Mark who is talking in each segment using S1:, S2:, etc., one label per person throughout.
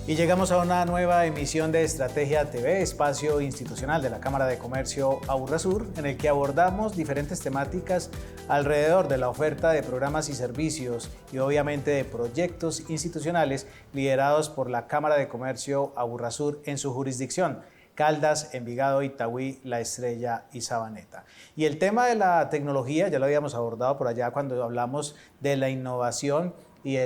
S1: Y llegamos a una nueva emisión de Estrategia TV, espacio institucional de la Cámara de Comercio Aburrasur, en el que abordamos diferentes temáticas alrededor de la oferta de programas y servicios y obviamente de proyectos institucionales liderados por la Cámara de Comercio Aburrasur en su jurisdicción: Caldas, Envigado, Itagüí, La Estrella y Sabaneta. Y el tema de la tecnología ya lo habíamos abordado por allá cuando hablamos de la innovación y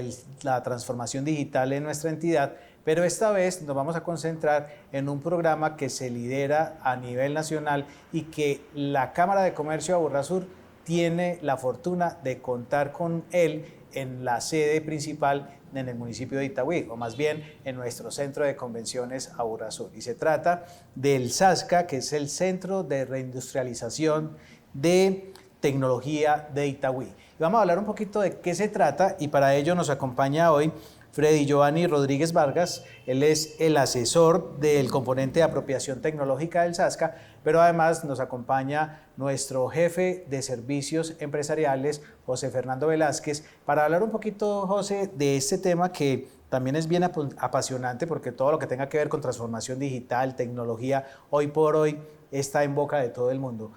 S1: la transformación digital en nuestra entidad, pero esta vez nos vamos a concentrar en un programa que se lidera a nivel nacional y que la Cámara de Comercio de Aburrasur tiene la fortuna de contar con él en la sede principal en el municipio de Itagüí, o más bien en nuestro centro de convenciones Aburrasur. Y se trata del SASCA, que es el Centro de Reindustrialización de Tecnología de Itagüí. Y vamos a hablar un poquito de qué se trata, y para ello nos acompaña hoy Freddy Giovanni Rodríguez Vargas. Él es el asesor del componente de apropiación tecnológica del SASCA, pero además nos acompaña nuestro jefe de servicios empresariales, José Fernando Velázquez, para hablar un poquito, José, de este tema que también es bien apasionante, porque todo lo que tenga que ver con transformación digital, tecnología, hoy por hoy está en boca de todo el mundo.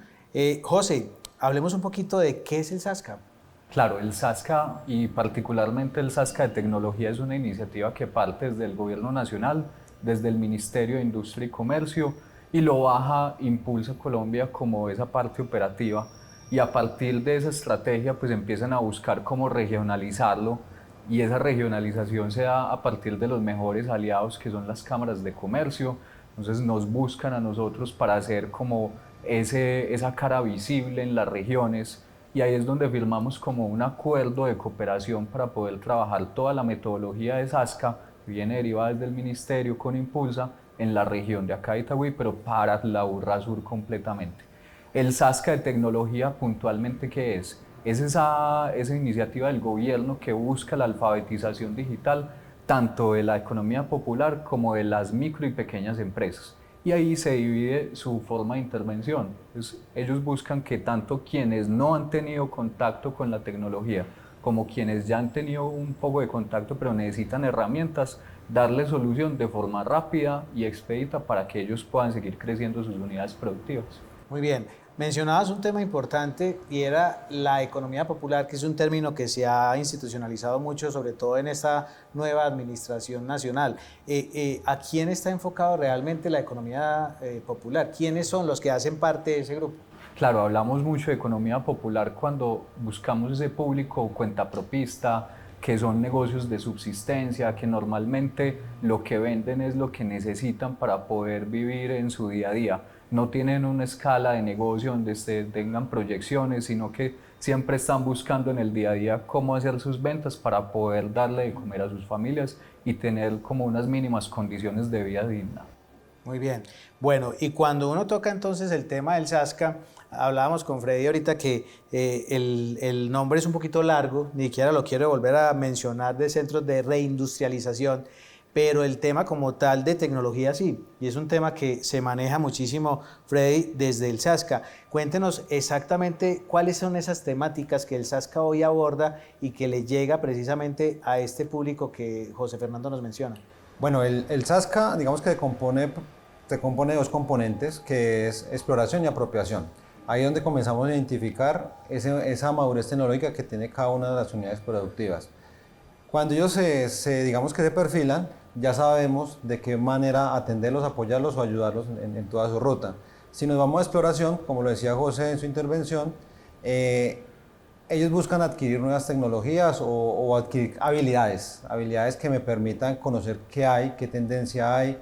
S1: José, hablemos un poquito de qué es el SASCA.
S2: Claro, el SASCA y particularmente el SASCA de Tecnología es una iniciativa que parte desde el Gobierno Nacional, desde el Ministerio de Industria y Comercio, y lo baja Impulsa Colombia como esa parte operativa, y a partir de esa estrategia pues empiezan a buscar cómo regionalizarlo, y esa regionalización se da a partir de los mejores aliados que son las cámaras de comercio. Entonces nos buscan a nosotros para hacer como esa cara visible en las regiones, y ahí es donde firmamos como un acuerdo de cooperación para poder trabajar toda la metodología de SASCA, que viene derivada desde el Ministerio con Impulsa, en la región de acá de Itagüí, pero para la Aburrasur completamente. El SASCA de Tecnología puntualmente, ¿qué es? Es esa iniciativa del gobierno que busca la alfabetización digital tanto de la economía popular como de las micro y pequeñas empresas. Y ahí se divide su forma de intervención. Ellos buscan que tanto quienes no han tenido contacto con la tecnología como quienes ya han tenido un poco de contacto pero necesitan herramientas, darle solución de forma rápida y expedita para que ellos puedan seguir creciendo sus unidades productivas.
S1: Muy bien. Mencionabas un tema importante y era la economía popular, que es un término que se ha institucionalizado mucho, sobre todo en esta nueva administración nacional. ¿A quién está enfocado realmente la economía popular? ¿Quiénes son los que hacen parte de ese grupo?
S2: Claro, hablamos mucho de economía popular cuando buscamos ese público cuentapropista, que son negocios de subsistencia, que normalmente lo que venden es lo que necesitan para poder vivir en su día a día. No tienen una escala de negocio donde tengan proyecciones, sino que siempre están buscando en el día a día cómo hacer sus ventas para poder darle de comer a sus familias y tener como unas mínimas condiciones de vida digna.
S1: Muy bien. Bueno, y cuando uno toca entonces el tema del SASCA, hablábamos con Freddy ahorita que el nombre es un poquito largo, ni siquiera lo quiero volver a mencionar, de centros de reindustrialización, pero el tema como tal de tecnología sí, y es un tema que se maneja muchísimo, Freddy, desde el SASCA. Cuéntenos exactamente cuáles son esas temáticas que el SASCA hoy aborda y que le llega precisamente a este público que José Fernando nos menciona.
S3: Bueno, el SASCA, digamos que se compone de dos componentes, que es exploración y apropiación. Ahí es donde comenzamos a identificar esa madurez tecnológica que tiene cada una de las unidades productivas. Cuando ellos digamos que se perfilan, ya sabemos de qué manera atenderlos, apoyarlos o ayudarlos en toda su ruta. Si nos vamos a exploración, como lo decía José en su intervención, ellos buscan adquirir nuevas tecnologías o adquirir habilidades que me permitan conocer qué hay, qué tendencia hay,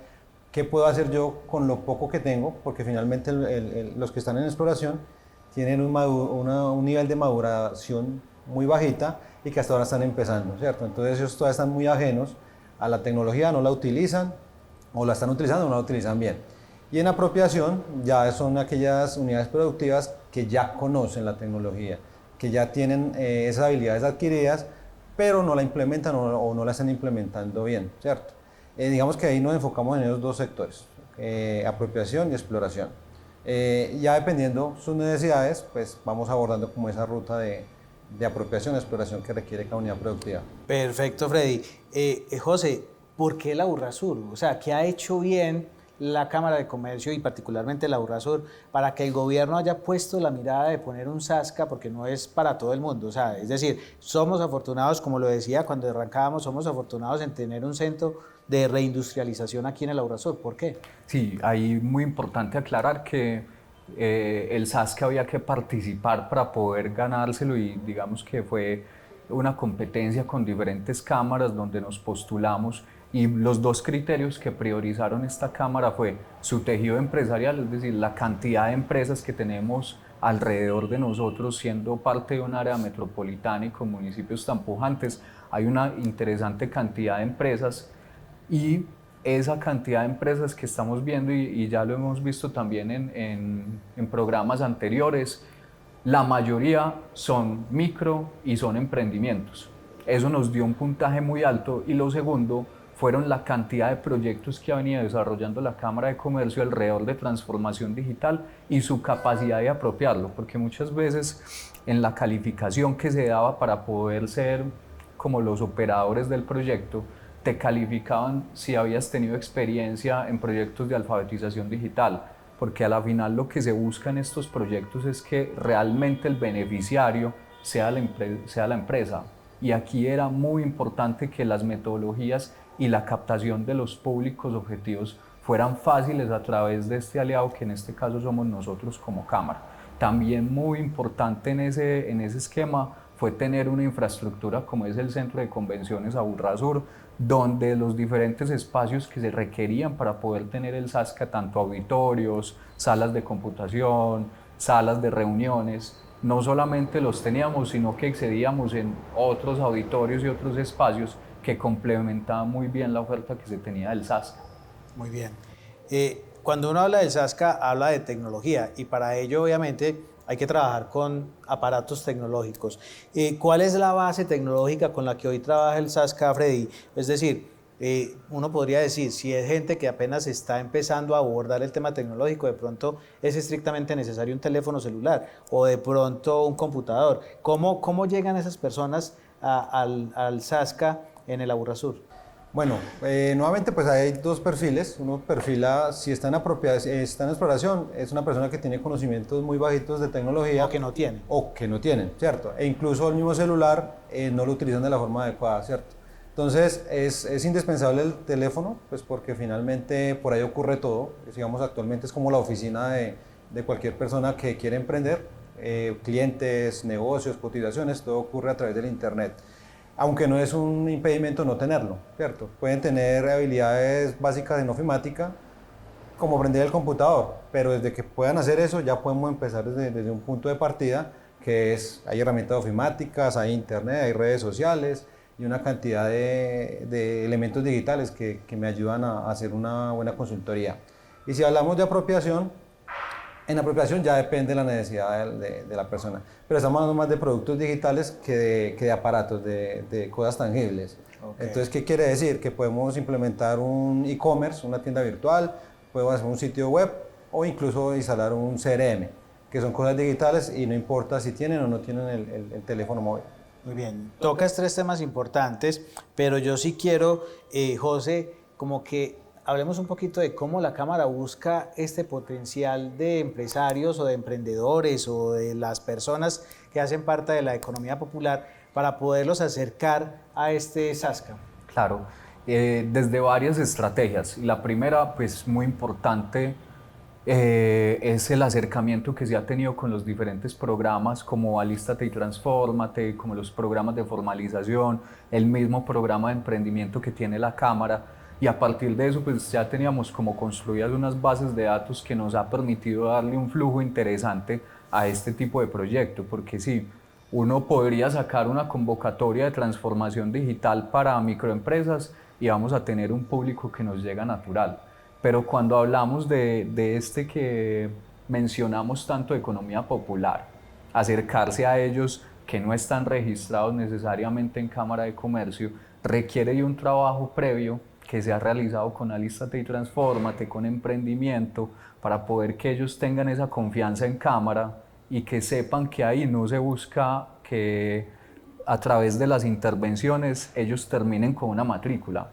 S3: qué puedo hacer yo con lo poco que tengo, porque finalmente los que están en exploración tienen un nivel de maduración muy bajita y que hasta ahora están empezando, ¿cierto? Entonces ellos todavía están muy ajenos a la tecnología, no la utilizan, o la están utilizando o no la utilizan bien. Y en apropiación ya son aquellas unidades productivas que ya conocen la tecnología, que ya tienen esas habilidades adquiridas, pero no la implementan o no la están implementando bien, ¿cierto? Digamos que ahí nos enfocamos en esos dos sectores, apropiación y exploración. Ya dependiendo sus necesidades, pues vamos abordando como esa ruta de apropiación y exploración que requiere cada unidad productiva.
S1: Perfecto, Freddy. José, ¿por qué la Urrasur? O sea, ¿qué ha hecho bien la Cámara de Comercio y particularmente la Urrasur para que el gobierno haya puesto la mirada de poner un Sasca? Porque no es para todo el mundo, o sea, es decir, somos afortunados, como lo decía cuando arrancábamos, somos afortunados en tener un centro de reindustrialización aquí en el Urrasur. ¿Por qué?
S2: Sí, ahí muy importante aclarar que el Sasca había que participar para poder ganárselo y digamos que fue una competencia con diferentes cámaras donde nos postulamos y los dos criterios que priorizaron esta cámara fue su tejido empresarial, es decir, la cantidad de empresas que tenemos alrededor de nosotros siendo parte de un área metropolitana y con municipios tan pujantes, hay una interesante cantidad de empresas y esa cantidad de empresas que estamos viendo y ya lo hemos visto también en programas anteriores, la mayoría son micro y son emprendimientos. Eso nos dio un puntaje muy alto y lo segundo fueron la cantidad de proyectos que ha venido desarrollando la Cámara de Comercio alrededor de transformación digital y su capacidad de apropiarlo, porque muchas veces en la calificación que se daba para poder ser como los operadores del proyecto, te calificaban si habías tenido experiencia en proyectos de alfabetización digital, porque a la final lo que se busca en estos proyectos es que realmente el beneficiario sea la empresa. Y aquí era muy importante que las metodologías y la captación de los públicos objetivos fueran fáciles a través de este aliado que en este caso somos nosotros como Cámara. También muy importante en ese esquema fue tener una infraestructura como es el Centro de Convenciones Aburrasur, donde los diferentes espacios que se requerían para poder tener el Sasca, tanto auditorios, salas de computación, salas de reuniones, no solamente los teníamos, sino que excedíamos en otros auditorios y otros espacios que complementaban muy bien la oferta que se tenía del Sasca.
S1: Muy bien. Cuando uno habla del Sasca, habla de tecnología y para ello obviamente hay que trabajar con aparatos tecnológicos. ¿Cuál es la base tecnológica con la que hoy trabaja el Sasca, Freddy? Es decir, uno podría decir, si es gente que apenas está empezando a abordar el tema tecnológico, de pronto es estrictamente necesario un teléfono celular o de pronto un computador. ¿Cómo llegan esas personas al Sasca en el Aburrasur?
S3: Bueno, nuevamente pues hay dos perfiles. Uno perfila, si está está en exploración, es una persona que tiene conocimientos muy bajitos de tecnología.
S1: O que no tiene.
S3: O que no tienen, ¿cierto? E incluso el mismo celular no lo utilizan de la forma adecuada, ¿cierto? Entonces es indispensable el teléfono, pues porque finalmente por ahí ocurre todo. Digamos, actualmente es como la oficina de cualquier persona que quiere emprender. Clientes, negocios, cotizaciones, todo ocurre a través del internet. Aunque no es un impedimento no tenerlo, ¿cierto? Pueden tener habilidades básicas en ofimática, como aprender el computador, pero desde que puedan hacer eso ya podemos empezar desde un punto de partida, que es, hay herramientas ofimáticas, hay internet, hay redes sociales y una cantidad de elementos digitales que me ayudan a hacer una buena consultoría. Y si hablamos de apropiación, en apropiación ya depende de la necesidad de la persona, pero estamos hablando más de productos digitales que de aparatos, de cosas tangibles. Okay. Entonces, ¿qué quiere decir? Que podemos implementar un e-commerce, una tienda virtual, podemos hacer un sitio web o incluso instalar un CRM, que son cosas digitales y no importa si tienen o no tienen el teléfono móvil.
S1: Muy bien, tocas tres temas importantes, pero yo sí quiero, José, como que hablemos un poquito de cómo la Cámara busca este potencial de empresarios o de emprendedores o de las personas que hacen parte de la economía popular para poderlos acercar a este Sasca.
S2: Claro, desde varias estrategias. La primera, pues muy importante, es el acercamiento que se ha tenido con los diferentes programas como Alístate y Transfórmate, como los programas de formalización, el mismo programa de emprendimiento que tiene la Cámara. Y a partir de eso pues ya teníamos como construidas unas bases de datos que nos ha permitido darle un flujo interesante a este tipo de proyecto, porque sí, uno podría sacar una convocatoria de transformación digital para microempresas y vamos a tener un público que nos llega natural, pero cuando hablamos de este que mencionamos tanto de economía popular, acercarse a ellos que no están registrados necesariamente en Cámara de Comercio, requiere de un trabajo previo que se ha realizado con Alístate y Transfórmate, con emprendimiento, para poder que ellos tengan esa confianza en Cámara y que sepan que ahí no se busca que a través de las intervenciones ellos terminen con una matrícula.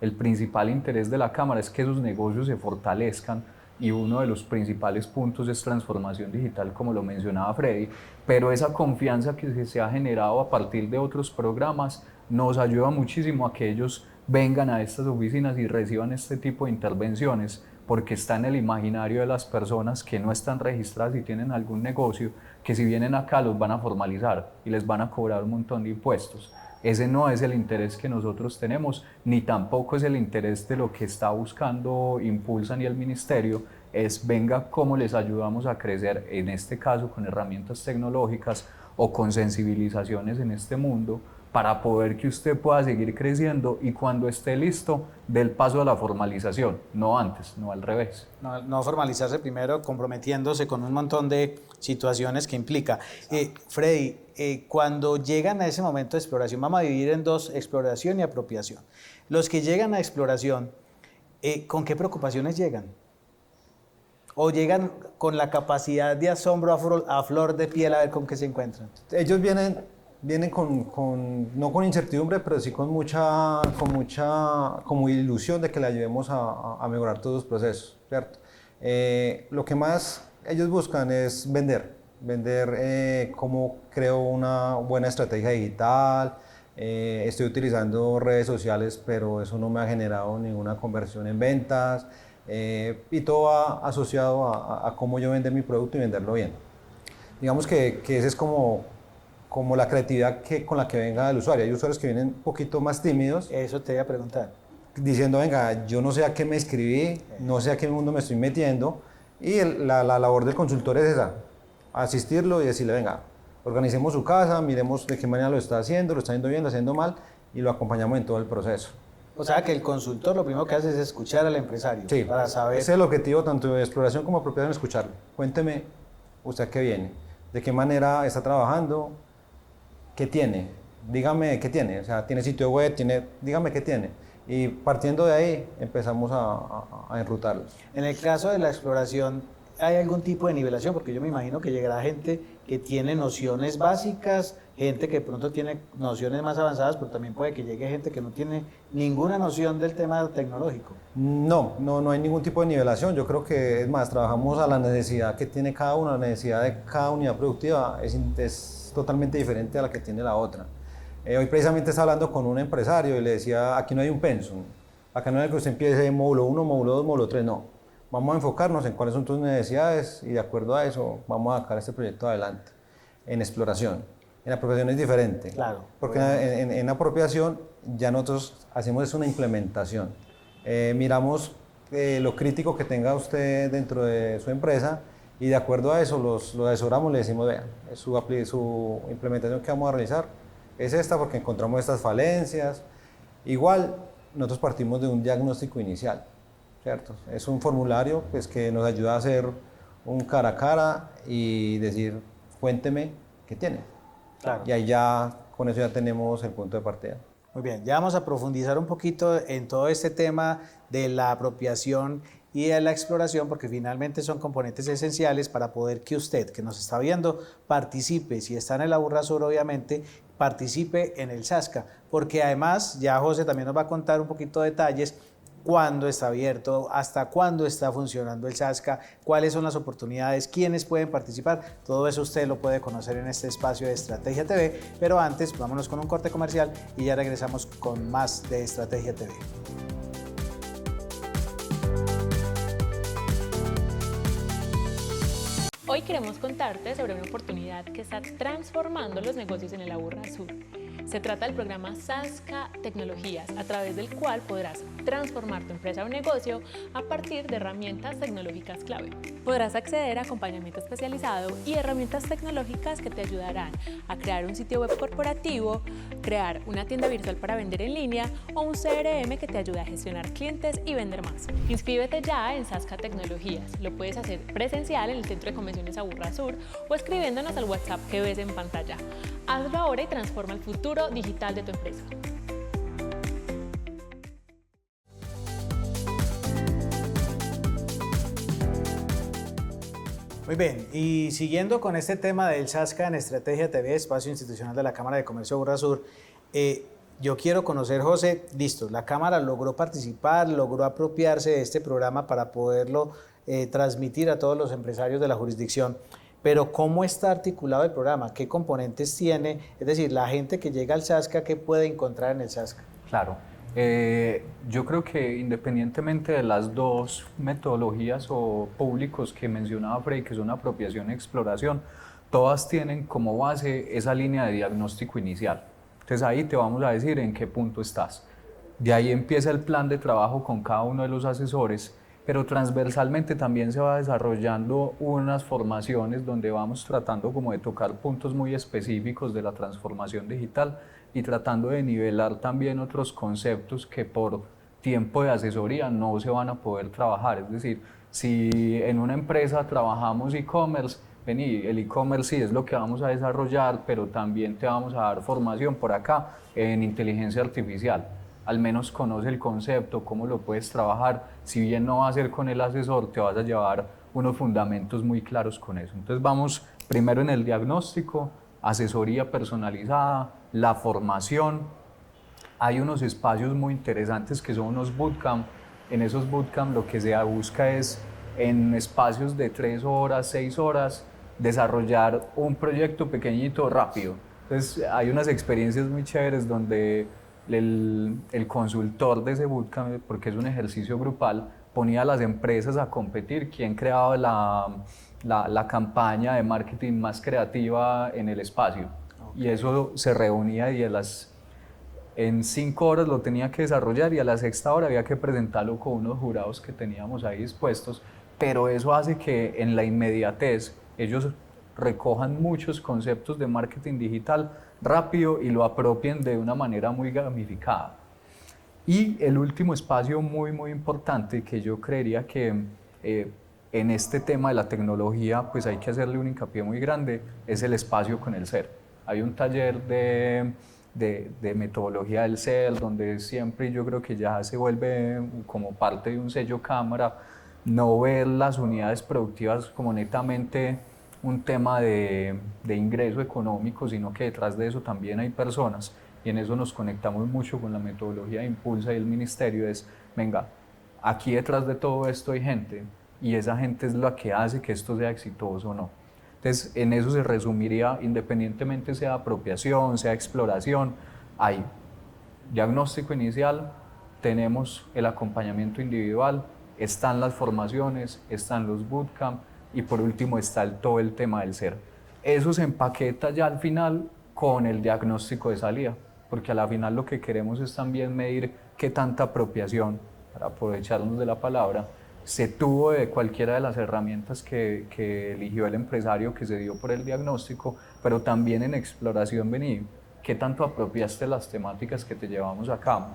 S2: El principal interés de la Cámara es que esos negocios se fortalezcan y uno de los principales puntos es transformación digital, como lo mencionaba Freddy, pero esa confianza que se ha generado a partir de otros programas nos ayuda muchísimo a que ellos vengan a estas oficinas y reciban este tipo de intervenciones, porque está en el imaginario de las personas que no están registradas y tienen algún negocio, que si vienen acá los van a formalizar y les van a cobrar un montón de impuestos. Ese no es el interés que nosotros tenemos, ni tampoco es el interés de lo que está buscando Impulsan y el Ministerio, es venga cómo les ayudamos a crecer, en este caso con herramientas tecnológicas o con sensibilizaciones en este mundo, para poder que usted pueda seguir creciendo y cuando esté listo, dé el paso a la formalización, no antes, no al revés.
S1: No formalizarse primero comprometiéndose con un montón de situaciones que implica. Freddy, cuando llegan a ese momento de exploración, vamos a dividir en dos, exploración y apropiación. Los que llegan a exploración, ¿con qué preocupaciones llegan? ¿O llegan con la capacidad de asombro a flor de piel a ver con qué se encuentran?
S3: Ellos vienen no con incertidumbre, pero sí con mucha como ilusión de que le ayudemos a mejorar todos los procesos, ¿cierto? Lo que más ellos buscan es vender cómo creo una buena estrategia digital, estoy utilizando redes sociales, pero eso no me ha generado ninguna conversión en ventas, y todo va asociado a cómo yo vender mi producto y venderlo bien. Digamos que ese es como la creatividad con la que venga el usuario. Hay usuarios que vienen un poquito más tímidos.
S1: Eso te iba a preguntar.
S3: Diciendo, venga, yo no sé a qué me inscribí, no sé a qué mundo me estoy metiendo. Y la labor del consultor es esa, asistirlo y decirle, venga, organicemos su casa, miremos de qué manera lo está haciendo yendo bien, lo está haciendo mal, y lo acompañamos en todo el proceso.
S1: O sea que el consultor lo primero que hace es escuchar al empresario.
S3: Sí,
S1: para saber.
S3: Ese es el objetivo tanto de exploración como apropiación, escucharlo. Cuénteme usted a qué viene, de qué manera está trabajando, ¿qué tiene? Dígame qué tiene, o sea, tiene sitio web, dígame qué tiene. Y partiendo de ahí empezamos a enrutarlos.
S1: En el caso de la exploración, ¿hay algún tipo de nivelación? Porque yo me imagino que llegará gente que tiene nociones básicas, gente que de pronto tiene nociones más avanzadas, pero también puede que llegue gente que no tiene ninguna noción del tema tecnológico.
S3: No hay ningún tipo de nivelación. Yo creo que, es más, trabajamos a la necesidad que tiene cada uno, la necesidad de cada unidad productiva es totalmente diferente a la que tiene la otra. Hoy precisamente estaba hablando con un empresario y le decía, aquí no hay un pensum, acá no es que usted empiece de módulo 1, módulo 2, módulo 3, no. Vamos a enfocarnos en cuáles son tus necesidades y de acuerdo a eso vamos a sacar este proyecto adelante. En exploración. En apropiación es diferente.
S1: Claro.
S3: Porque en apropiación ya nosotros hacemos una implementación. Miramos lo crítico que tenga usted dentro de su empresa y de acuerdo a eso los asesoramos, le decimos, vea, su implementación que vamos a realizar es esta porque encontramos estas falencias. Igual nosotros partimos de un diagnóstico inicial, ¿cierto? Es un formulario pues, que nos ayuda a hacer un cara a cara y decir, cuénteme qué tiene.
S1: Claro.
S3: Y ahí ya, con eso ya tenemos el punto de partida.
S1: Muy bien, ya vamos a profundizar un poquito en todo este tema de la apropiación y de la exploración, porque finalmente son componentes esenciales para poder que usted, que nos está viendo, participe, si está en el Aburrasur, obviamente, participe en el SASCA, porque además, ya José también nos va a contar un poquito de detalles, cuándo está abierto, hasta cuándo está funcionando el SASCA, cuáles son las oportunidades, quiénes pueden participar, todo eso usted lo puede conocer en este espacio de Estrategia TV, pero antes vámonos con un corte comercial y ya regresamos con más de Estrategia TV.
S4: Hoy queremos contarte sobre una oportunidad que está transformando los negocios en el Aburrasur. Se trata del programa SASCA Tecnologías, a través del cual podrás transformar tu empresa o negocio a partir de herramientas tecnológicas clave. Podrás acceder a acompañamiento especializado y herramientas tecnológicas que te ayudarán a crear un sitio web corporativo, crear una tienda virtual para vender en línea o un CRM que te ayude a gestionar clientes y vender más. Inscríbete ya en SASCA Tecnologías. Lo puedes hacer presencial en el Centro de Convenciones Aburrasur o escribiéndonos al WhatsApp que ves en pantalla. Hazlo ahora y transforma el futuro digital de tu empresa.
S1: Muy bien, y siguiendo con este tema del SASCA en Estrategia TV, espacio institucional de la Cámara de Comercio Aburrasur, yo quiero conocer, José, listo, la Cámara logró participar, logró apropiarse de este programa para poderlo transmitir a todos los empresarios de la jurisdicción, pero ¿cómo está articulado el programa? ¿Qué componentes tiene? Es decir, la gente que llega al SASCA, ¿qué puede encontrar en el SASCA?
S2: Claro. Yo creo que independientemente de las dos metodologías o públicos que mencionaba Freddy, que son apropiación y exploración, todas tienen como base esa línea de diagnóstico inicial. Entonces ahí te vamos a decir en qué punto estás. De ahí empieza el plan de trabajo con cada uno de los asesores, pero transversalmente también se va desarrollando unas formaciones donde vamos tratando como de tocar puntos muy específicos de la transformación digital y tratando de nivelar también otros conceptos que por tiempo de asesoría no se van a poder trabajar. Es decir, si en una empresa trabajamos e-commerce, vení, el e-commerce sí es lo que vamos a desarrollar, pero también te vamos a dar formación por acá en inteligencia artificial. Al menos conoce el concepto, cómo lo puedes trabajar. Si bien no va a ser con el asesor, te vas a llevar unos fundamentos muy claros con eso. Entonces vamos primero en el diagnóstico, asesoría personalizada, la formación. Hay unos espacios muy interesantes que son unos bootcamp. En esos bootcamp lo que se busca es en espacios de 3 horas, 6 horas, desarrollar un proyecto pequeñito, rápido. Entonces hay unas experiencias muy chéveres donde el consultor de ese bootcamp, porque es un ejercicio grupal, ponía a las empresas a competir quién creaba la campaña de marketing más creativa en el espacio. Okay. Y eso se reunía y en 5 horas lo tenía que desarrollar y a la 6ª hora había que presentarlo con unos jurados que teníamos ahí dispuestos, pero eso hace que en la inmediatez ellos recojan muchos conceptos de marketing digital rápido y lo apropien de una manera muy gamificada. Y el último espacio muy importante que yo creería que en este tema de la tecnología pues hay que hacerle un hincapié muy grande es el espacio con el ser. Hay un taller de metodología del ser donde siempre yo creo que ya se vuelve como parte de un sello cámara no ver las unidades productivas como netamente un tema de ingreso económico, sino que detrás de eso también hay personas y en eso nos conectamos mucho con la metodología de Impulsa y el ministerio, es, venga, aquí detrás de todo esto hay gente y esa gente es la que hace que esto sea exitoso o no. Entonces, en eso se resumiría, independientemente sea apropiación, sea exploración, hay diagnóstico inicial, tenemos el acompañamiento individual, están las formaciones, están los bootcamp y por último está todo el tema del ser. Eso se empaqueta ya al final con el diagnóstico de salida, porque a la final lo que queremos es también medir qué tanta apropiación, para aprovecharnos de la palabra, se tuvo de cualquiera de las herramientas que eligió el empresario que se dio por el diagnóstico, pero también en exploración vení, qué tanto apropiaste las temáticas que te llevamos acá.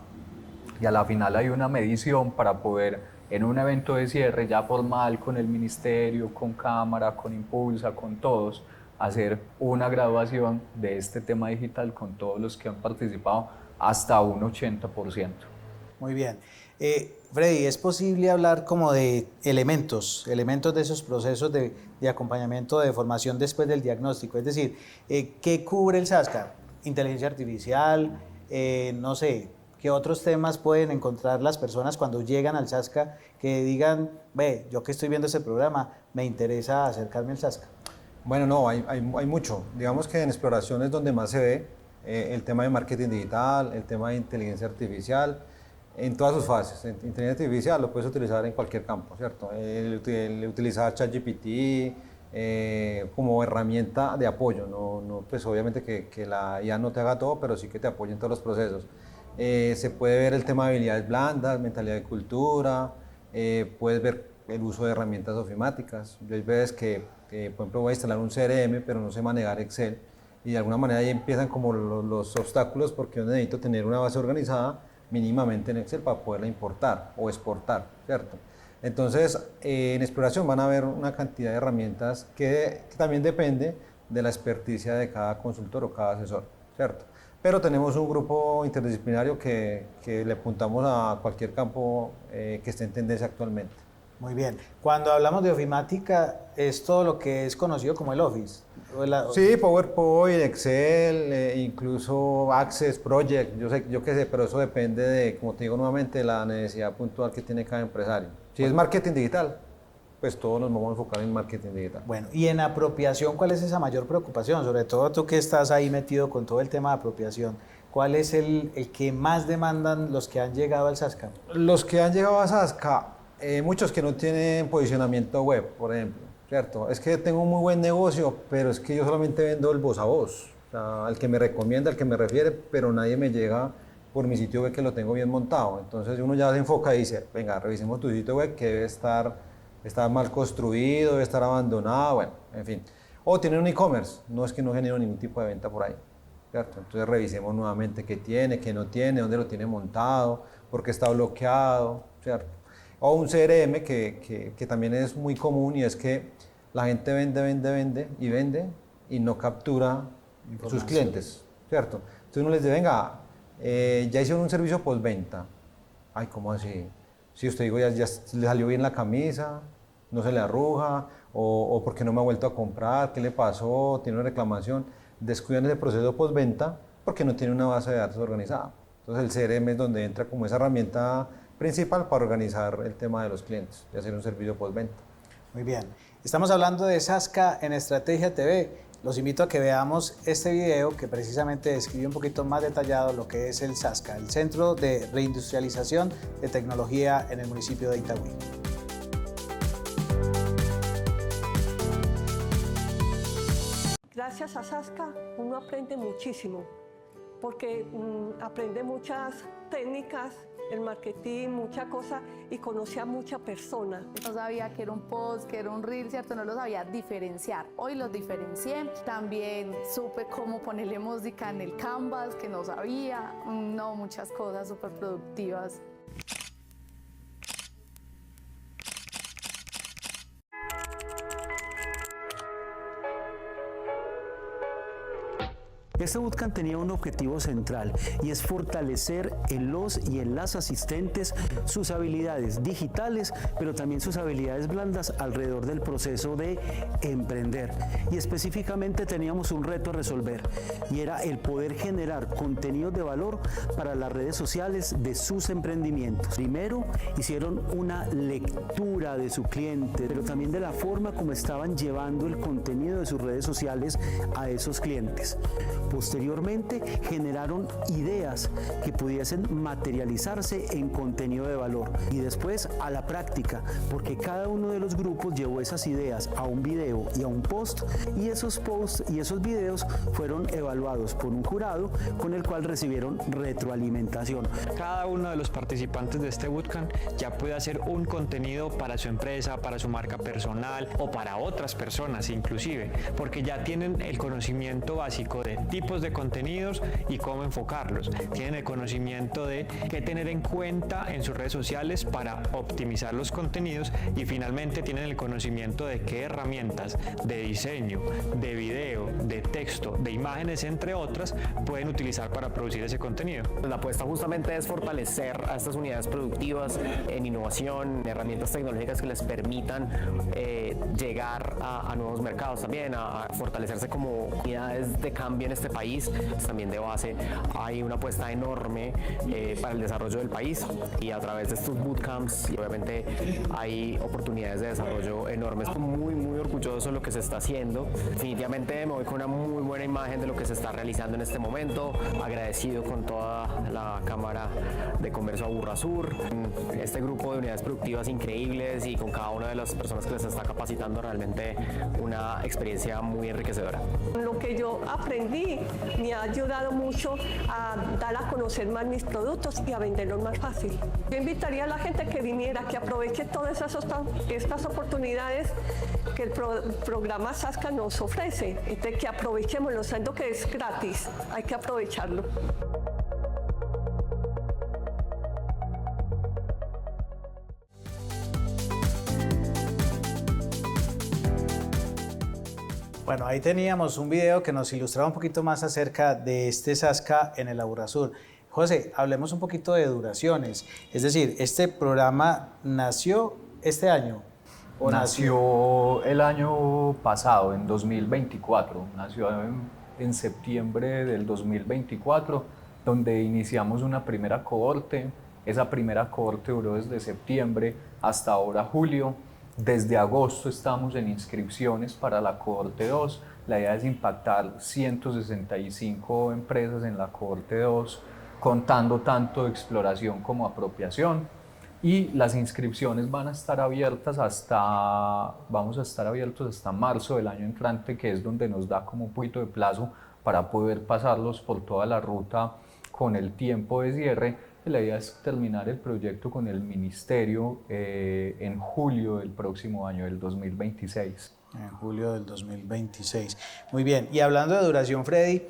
S2: Y a la final hay una medición para poder en un evento de cierre ya formal con el ministerio, con Cámara, con Impulsa, con todos, hacer una graduación de este tema digital con todos los que han participado hasta un 80%.
S1: Muy bien. Freddy, ¿es posible hablar como de elementos de esos procesos de acompañamiento, de formación después del diagnóstico? Es decir, ¿qué cubre el SASCA? Inteligencia artificial, no sé, ¿qué otros temas pueden encontrar las personas cuando llegan al SASCA que digan, ve, yo que estoy viendo este programa, me interesa acercarme al SASCA?
S3: Bueno, no, hay mucho. Digamos que en exploración es donde más se ve el tema de marketing digital, el tema de inteligencia artificial, en todas sus fases. Inteligencia artificial lo puedes utilizar en cualquier campo, ¿cierto? El utilizar ChatGPT como herramienta de apoyo, no, pues obviamente que la IA no te haga todo, pero sí que te apoye en todos los procesos. Se puede ver el tema de habilidades blandas, mentalidad de cultura, puedes ver el uso de herramientas ofimáticas. Hay veces que, por ejemplo, voy a instalar un CRM, pero no sé manejar Excel, y de alguna manera ahí empiezan como los obstáculos, porque yo necesito tener una base organizada mínimamente en Excel para poderla importar o exportar, ¿cierto? Entonces, en exploración van a haber una cantidad de herramientas que también depende de la experticia de cada consultor o cada asesor, ¿cierto? Pero tenemos un grupo interdisciplinario que le apuntamos a cualquier campo que esté en tendencia actualmente.
S1: Muy bien. Cuando hablamos de ofimática, es todo lo que es conocido como el Office.
S3: Sí, PowerPoint, Excel, incluso Access, Project, yo qué sé, pero eso depende de, como te digo nuevamente, de la necesidad puntual que tiene cada empresario. Si es marketing digital, pues todos nos vamos a enfocar en marketing digital.
S1: Bueno, y en apropiación, ¿cuál es esa mayor preocupación? Sobre todo tú que estás ahí metido con todo el tema de apropiación. ¿Cuál es el que más demandan los que han llegado al Sasca?
S3: Los que han llegado a Sasca, muchos que no tienen posicionamiento web, por ejemplo. ¿Cierto? Es que tengo un muy buen negocio, pero es que yo solamente vendo el voz a voz. O sea, al que me recomienda, al que me refiere, pero nadie me llega por mi sitio web que lo tengo bien montado. Entonces uno ya se enfoca y dice, venga, revisemos tu sitio web que debe estar mal construido, debe estar abandonado, bueno, en fin. O tiene un e-commerce, no es que no genero ningún tipo de venta por ahí. ¿Cierto? Entonces revisemos nuevamente qué tiene, qué no tiene, dónde lo tiene montado, por qué está bloqueado, ¿cierto? O un CRM que también es muy común y es que la gente vende y no captura sus clientes, ¿cierto? Entonces uno les dice, venga, ya hicieron un servicio postventa. Ay, ¿cómo así? Si usted digo, ya le salió bien la camisa, no se le arruga, o porque no me ha vuelto a comprar, ¿qué le pasó? ¿Tiene una reclamación? Descuidan ese proceso postventa porque no tiene una base de datos organizada. Entonces el CRM es donde entra como esa herramienta principal para organizar el tema de los clientes y hacer un servicio postventa.
S1: Muy bien. Estamos hablando de Sasca en Estrategia TV. Los invito a que veamos este video que precisamente describe un poquito más detallado lo que es el Sasca, el Centro de Reindustrialización de Tecnología en el municipio de Itagüí.
S5: Gracias a Sasca uno aprende muchísimo, porque aprende muchas técnicas, el marketing, muchas cosas, y conoce a muchas personas.
S6: No sabía que era un post, que era un reel, ¿cierto? No lo sabía diferenciar. Hoy los diferencié. También supe cómo ponerle música en el canvas, que no sabía. No, muchas cosas súper productivas.
S7: Este bootcamp tenía un objetivo central y es fortalecer en los y en las asistentes sus habilidades digitales, pero también sus habilidades blandas alrededor del proceso de emprender. Y específicamente teníamos un reto a resolver y era el poder generar contenidos de valor para las redes sociales de sus emprendimientos. Primero hicieron una lectura de su cliente, pero también de la forma como estaban llevando el contenido de sus redes sociales a esos clientes. Posteriormente generaron ideas que pudiesen materializarse en contenido de valor y después a la práctica, porque cada uno de los grupos llevó esas ideas a un video y a un post, y esos posts y esos videos fueron evaluados por un jurado con el cual recibieron retroalimentación.
S8: Cada uno de los participantes de este bootcamp ya puede hacer un contenido para su empresa, para su marca personal o para otras personas inclusive, porque ya tienen el conocimiento básico de tipos de contenidos y cómo enfocarlos. Tienen el conocimiento de qué tener en cuenta en sus redes sociales para optimizar los contenidos y finalmente tienen el conocimiento de qué herramientas de diseño, de video, de texto, de imágenes, entre otras, pueden utilizar para producir ese contenido.
S9: La apuesta justamente es fortalecer a estas unidades productivas en innovación, en herramientas tecnológicas que les permitan llegar a nuevos mercados también, a fortalecerse como unidades de cambio en este país. También de base hay una apuesta enorme para el desarrollo del país y a través de estos bootcamps y obviamente hay oportunidades de desarrollo enormes. Muy orgulloso de lo que se está haciendo. Definitivamente me voy con una muy buena imagen de lo que se está realizando en este momento. Agradecido con toda la Cámara de Comercio Aburrasur, este grupo de unidades productivas increíbles y con cada una de las personas que les está capacitando, realmente una experiencia muy enriquecedora.
S5: Lo que yo aprendí me ha ayudado mucho a dar a conocer más mis productos y a venderlos más fácil. Yo invitaría a la gente que viniera, que aproveche todas estas oportunidades que el programa Sasca nos ofrece, de que aprovechemos, sabiendo que es gratis, hay que aprovecharlo.
S1: Bueno, ahí teníamos un video que nos ilustraba un poquito más acerca de este Sasca en el Aburrasur. José, hablemos un poquito de duraciones. Es decir, este programa nació este año? ¿O
S2: nació el año pasado, en 2024, nació en septiembre del 2024, donde iniciamos una primera cohorte. Esa primera cohorte duró desde septiembre hasta ahora julio. Desde agosto estamos en inscripciones para la cohorte 2. La idea es impactar 165 empresas en la cohorte 2, contando tanto exploración como apropiación. Y las inscripciones vamos a estar abiertos hasta marzo del año entrante, que es donde nos da como un poquito de plazo para poder pasarlos por toda la ruta con el tiempo de cierre. Y la idea es terminar el proyecto con el ministerio en julio del próximo año, del 2026.
S1: En julio del 2026. Muy bien. Y hablando de duración, Freddy,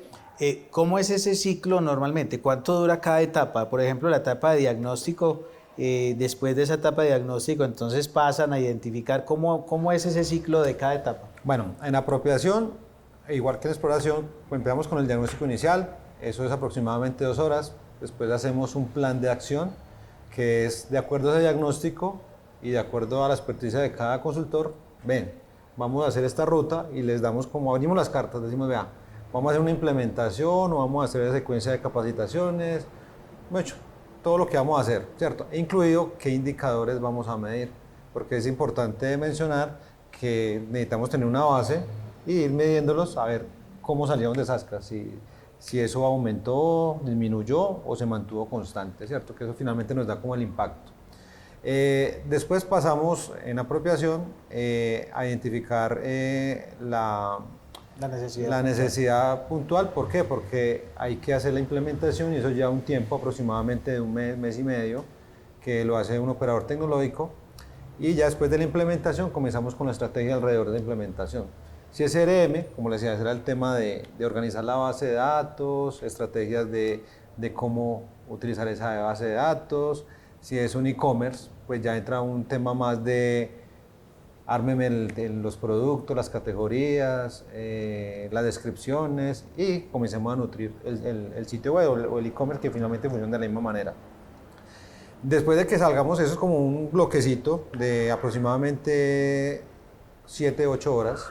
S1: ¿cómo es ese ciclo normalmente? ¿Cuánto dura cada etapa? Por ejemplo, la etapa de diagnóstico, después de esa etapa de diagnóstico, entonces pasan a identificar cómo es ese ciclo de cada etapa.
S3: Bueno, en apropiación, igual que en exploración, pues empezamos con el diagnóstico inicial, eso es aproximadamente 2 horas, después hacemos un plan de acción que es de acuerdo a ese diagnóstico y de acuerdo a la experticia de cada consultor. Ven, vamos a hacer esta ruta y les damos, como abrimos las cartas, decimos, vea, vamos a hacer una implementación o vamos a hacer una secuencia de capacitaciones, mucho, todo lo que vamos a hacer, ¿cierto? Incluido qué indicadores vamos a medir, porque es importante mencionar que necesitamos tener una base y ir midiéndolos a ver cómo salieron de Sasca, si eso aumentó, disminuyó o se mantuvo constante, ¿cierto? Que eso finalmente nos da como el impacto. Después pasamos en apropiación a identificar la necesidad puntual. ¿Por qué? Porque hay que hacer la implementación y eso lleva un tiempo aproximadamente de un mes y medio, que lo hace un operador tecnológico, y ya después de la implementación comenzamos con la estrategia alrededor de la implementación. Si es CRM, como les decía, será el tema de organizar la base de datos, estrategias de cómo utilizar esa base de datos. Si es un e-commerce, pues ya entra un tema más de ármeme los productos, las categorías, las descripciones y comencemos a nutrir el sitio web o el e-commerce, que finalmente funciona de la misma manera. Después de que salgamos, eso es como un bloquecito de aproximadamente 7-8 horas.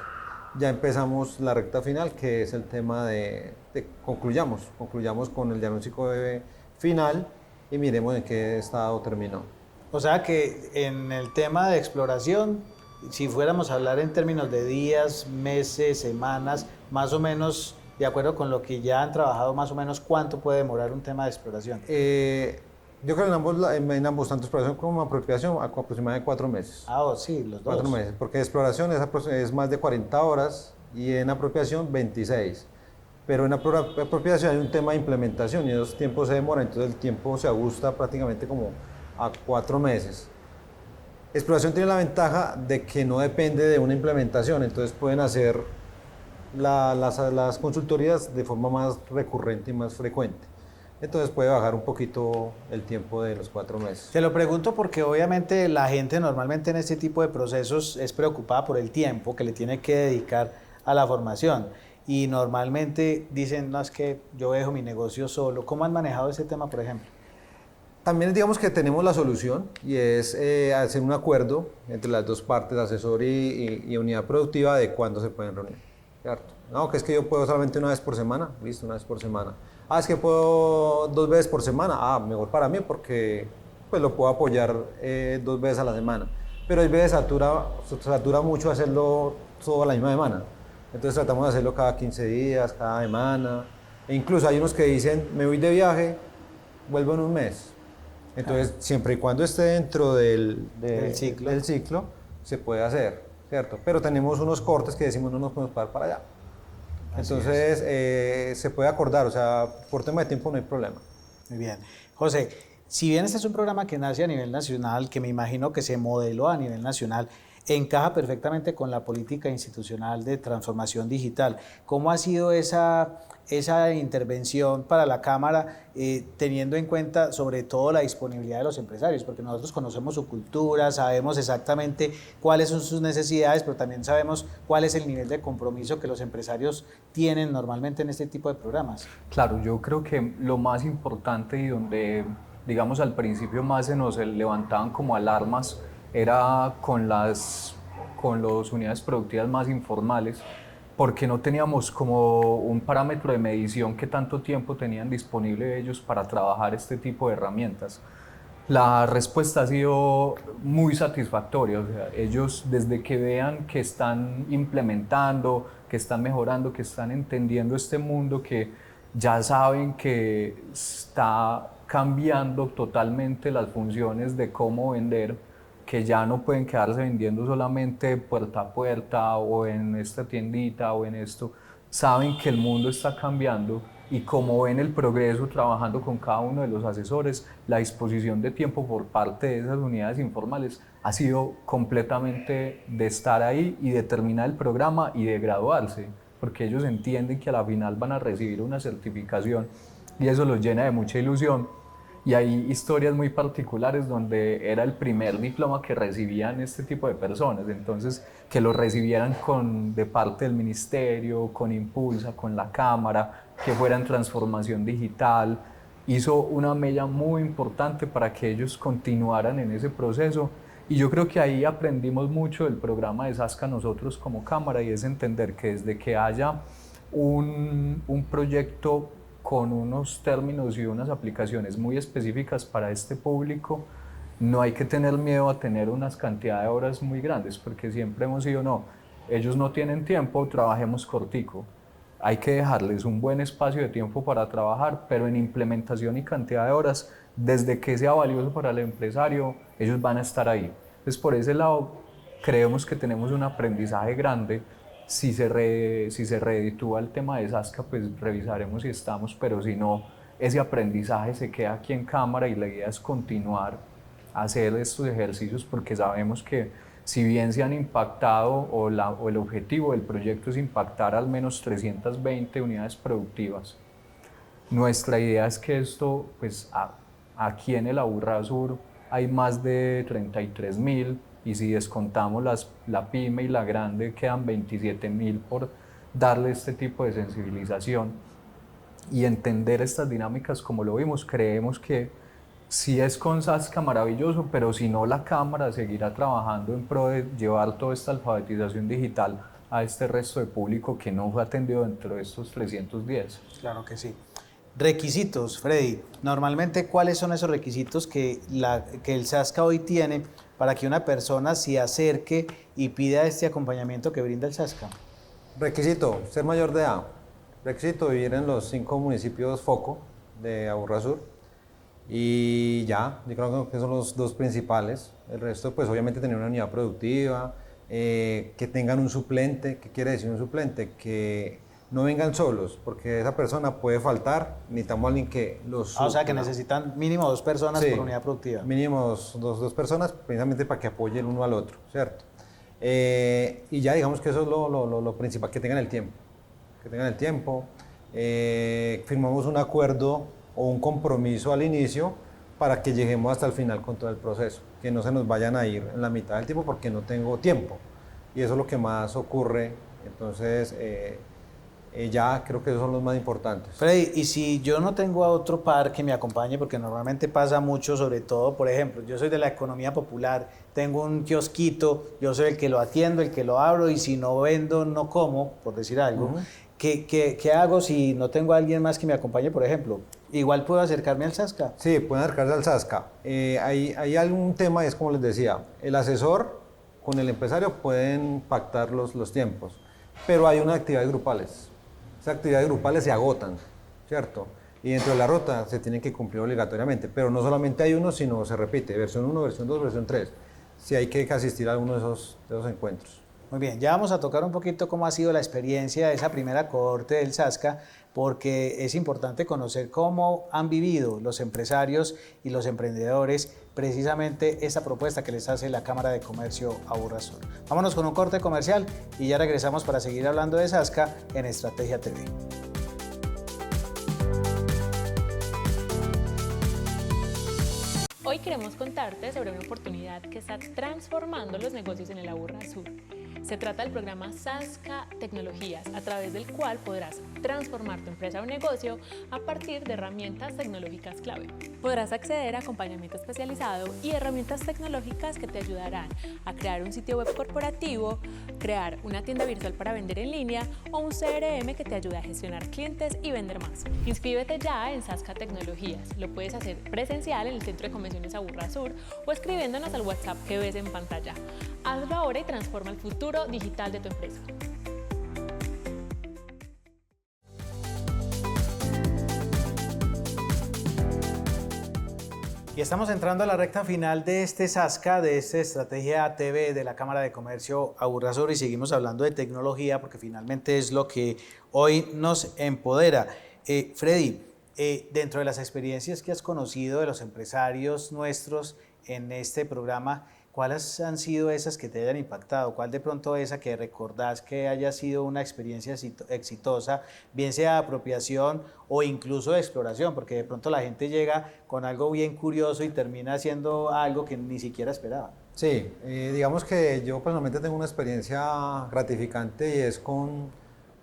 S3: Ya empezamos la recta final, que es el tema de concluyamos con el diagnóstico final y miremos en qué estado terminó.
S1: O sea que en el tema de exploración, si fuéramos a hablar en términos de días, meses, semanas, más o menos, de acuerdo con lo que ya han trabajado, más o menos, ¿cuánto puede demorar un tema de exploración?
S3: Yo creo que en ambos, tanto exploración como apropiación, aproximadamente 4 meses.
S1: Sí, los dos.
S3: 4 meses, porque exploración es más de 40 horas y en apropiación 26. Pero en apropiación hay un tema de implementación y esos tiempos se demoran, entonces el tiempo se ajusta prácticamente como a 4 meses. Exploración tiene la ventaja de que no depende de una implementación, entonces pueden hacer las consultorías de forma más recurrente y más frecuente. Entonces puede bajar un poquito el tiempo de los 4 meses.
S1: Te lo pregunto porque obviamente la gente normalmente en este tipo de procesos es preocupada por el tiempo que le tiene que dedicar a la formación y normalmente dicen, no, es que yo dejo mi negocio solo. ¿Cómo han manejado ese tema, por ejemplo?
S3: También digamos que tenemos la solución y es hacer un acuerdo entre las dos partes, asesor y unidad productiva, de cuándo se pueden reunir, ¿cierto? No, que es que yo puedo solamente una vez por semana, listo, una vez por semana. Es que puedo 2 veces por semana, mejor para mí porque pues lo puedo apoyar 2 veces a la semana. Pero hay veces satura mucho hacerlo toda la misma semana. Entonces tratamos de hacerlo cada 15 días, cada semana. E incluso hay unos que dicen, me voy de viaje, vuelvo en un mes. Entonces, siempre y cuando esté dentro del ciclo, se puede hacer, ¿cierto? Pero tenemos unos cortes que decimos no nos podemos parar para allá. Entonces, se puede acordar, o sea, por tema de tiempo no hay problema.
S1: Muy bien. José, si bien este es un programa que nace a nivel nacional, que me imagino que se modeló a nivel nacional, encaja perfectamente con la política institucional de transformación digital. ¿Cómo ha sido esa intervención para la Cámara, teniendo en cuenta sobre todo la disponibilidad de los empresarios? Porque nosotros conocemos su cultura, sabemos exactamente cuáles son sus necesidades, pero también sabemos cuál es el nivel de compromiso que los empresarios tienen normalmente en este tipo de programas.
S2: Claro, yo creo que lo más importante y donde, digamos, al principio más se nos levantaban como alarmas era con las unidades productivas más informales, porque no teníamos como un parámetro de medición que tanto tiempo tenían disponible ellos para trabajar este tipo de herramientas. La respuesta ha sido muy satisfactoria, o sea, ellos desde que vean que están implementando, que están mejorando, que están entendiendo este mundo, que ya saben que está cambiando totalmente las funciones de cómo vender, que ya no pueden quedarse vendiendo solamente puerta a puerta o en esta tiendita o en esto, saben que el mundo está cambiando y como ven el progreso trabajando con cada uno de los asesores, la disposición de tiempo por parte de esas unidades informales ha sido completamente de estar ahí y de terminar el programa y de graduarse, porque ellos entienden que a la final van a recibir una certificación y eso los llena de mucha ilusión. Y hay historias muy particulares donde era el primer diploma que recibían este tipo de personas, entonces que lo recibieran de parte del ministerio, con Impulsa, con la Cámara, que fuera en transformación digital, hizo una mella muy importante para que ellos continuaran en ese proceso. Y yo creo que ahí aprendimos mucho del programa de SASCA nosotros como Cámara, y es entender que desde que haya un proyecto con unos términos y unas aplicaciones muy específicas para este público, no hay que tener miedo a tener unas cantidades de horas muy grandes, porque siempre hemos sido, no, ellos no tienen tiempo, trabajemos cortico. Hay que dejarles un buen espacio de tiempo para trabajar, pero en implementación y cantidad de horas, desde que sea valioso para el empresario, ellos van a estar ahí. Entonces, por ese lado, creemos que tenemos un aprendizaje grande. Si se reeditúa el tema de SASCA, pues revisaremos si estamos, pero si no, ese aprendizaje se queda aquí en Cámara y la idea es continuar a hacer estos ejercicios, porque sabemos que si bien se han impactado o el objetivo del proyecto es impactar al menos 320 unidades productivas, nuestra idea es que esto, pues aquí en el Aburrasur hay más de 33.000, y si descontamos la pyme y la grande quedan 27.000 por darle este tipo de sensibilización y entender estas dinámicas como lo vimos. Creemos que sí es con SASCA maravilloso, pero si no, la Cámara seguirá trabajando en pro de llevar toda esta alfabetización digital a este resto de público que no fue atendido dentro de estos 310.
S1: Claro que sí. Requisitos, Freddy. Normalmente, ¿cuáles son esos requisitos que el SASCA hoy tiene para que una persona se acerque y pida este acompañamiento que brinda el SASCA?
S3: Requisito, ser mayor de edad. Requisito, vivir en los 5 municipios foco de Aburrasur. Y ya, yo creo que son los 2 principales. El resto, pues obviamente tener una unidad productiva, que tengan un suplente. ¿Qué quiere decir un suplente? Que no vengan solos, porque esa persona puede faltar, necesitamos a alguien que los...
S1: O sea, que necesitan mínimo 2 personas por unidad productiva.
S3: Mínimo dos personas, precisamente para que apoyen uno al otro, ¿cierto? Y ya digamos que eso es lo principal, que tengan el tiempo. Que tengan el tiempo. Firmamos un acuerdo o un compromiso al inicio para que lleguemos hasta el final con todo el proceso, que no se nos vayan a ir en la mitad del tiempo porque no tengo tiempo. Y eso es lo que más ocurre, entonces... ya creo que esos son los más importantes.
S1: Freddy, y si yo no tengo a otro par que me acompañe, porque normalmente pasa mucho, sobre todo, por ejemplo, yo soy de la economía popular, tengo un kiosquito, yo soy el que lo atiendo, el que lo abro, y si no vendo, no como, por decir algo. ¿Qué hago si no tengo a alguien más que me acompañe, por ejemplo? ¿Igual puedo acercarme al SASCA?
S3: Sí, pueden acercarse al SASCA. Hay algún tema, es como les decía, el asesor con el empresario pueden pactar los tiempos, pero hay unas actividades grupales. Esas actividades grupales se agotan, ¿cierto? Y dentro de la ruta se tienen que cumplir obligatoriamente, pero no solamente hay uno, sino se repite, versión 1, versión 2, versión 3. Sí hay que asistir a alguno de esos encuentros.
S1: Muy bien, ya vamos a tocar un poquito cómo ha sido la experiencia de esa primera cohorte del SASCA, porque es importante conocer cómo han vivido los empresarios y los emprendedores precisamente esta propuesta que les hace la Cámara de Comercio Aburrasur. Vámonos con un corte comercial y ya regresamos para seguir hablando de SASCA en Estrategia TV.
S4: Hoy queremos contarte sobre una oportunidad que está transformando los negocios en el Aburrasur. Se trata del programa Sazka Tecnologías, a través del cual podrás transformar tu empresa o negocio a partir de herramientas tecnológicas clave. Podrás acceder a acompañamiento especializado y herramientas tecnológicas que te ayudarán a crear un sitio web corporativo, crear una tienda virtual para vender en línea o un CRM que te ayude a gestionar clientes y vender más. Inscríbete ya en Sazka Tecnologías. Lo puedes hacer presencial en el Centro de Convenciones Aburrasur o escribiéndonos al WhatsApp que ves en pantalla. Hazlo ahora y transforma el futuro digital de tu empresa.
S1: Y estamos entrando a la recta final de este Sazka, de esta Estrategia TV de la Cámara de Comercio Aburrasur, y seguimos hablando de tecnología porque finalmente es lo que hoy nos empodera. Freddy, dentro de las experiencias que has conocido de los empresarios nuestros en este programa, ¿cuáles han sido esas que te hayan impactado? ¿Cuál de pronto esa que recordás que haya sido una experiencia exitosa, bien sea de apropiación o incluso de exploración? Porque de pronto la gente llega con algo bien curioso y termina haciendo algo que ni siquiera esperaba.
S3: Sí, digamos que yo personalmente tengo una experiencia gratificante y es con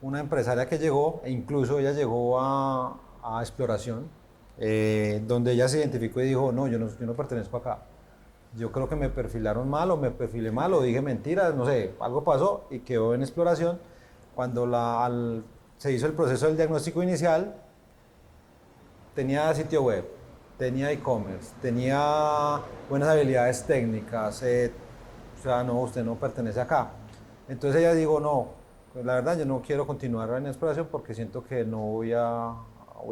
S3: una empresaria que llegó, e incluso ella llegó a exploración, donde ella se identificó y dijo, no, yo no pertenezco acá. Yo creo que me perfilaron mal o me perfilé mal o dije mentiras, no sé, algo pasó y quedó en exploración. Cuando se hizo el proceso del diagnóstico inicial, tenía sitio web, tenía e-commerce, tenía buenas habilidades técnicas, o sea, no, usted no pertenece acá. Entonces ella dijo, no, pues la verdad yo no quiero continuar en exploración porque siento que no voy a